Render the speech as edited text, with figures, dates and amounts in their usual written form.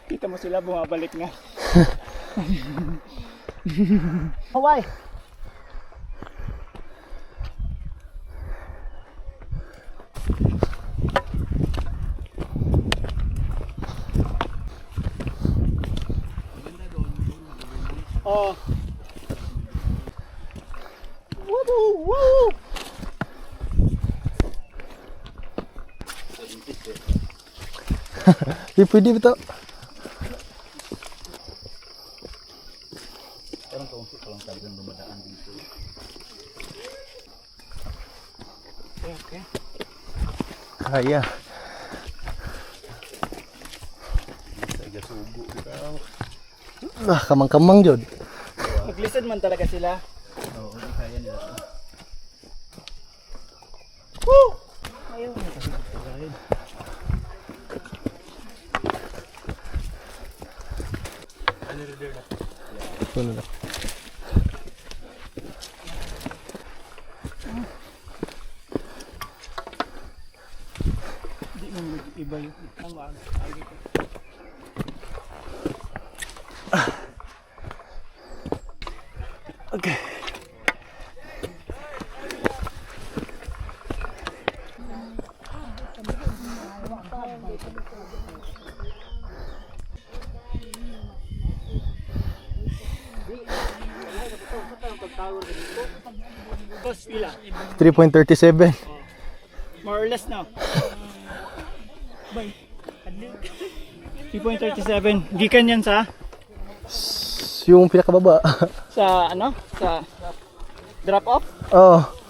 Kita mo sila bumabalik nga. Hawaii. Oh. Woo woo. Di pwede ba ito? Parang kaunti pa lang talagang dumadaan dito. Okay. Kaya. Sa igasugo dito. Kamang-kamang jud. Maglisod man talaga sila. Oo, hindi kaya nila ito. Woo! Ayaw na kasi pagkain. Ano rin na? Ano na? Hindi mo mag-iba yung ang agi ko. Okay. Boss, pila? 3.37. More or less na. Bay. 3.37. Gikan yan sa Yung pinakababa. sa ano? Sa drop off? Oh.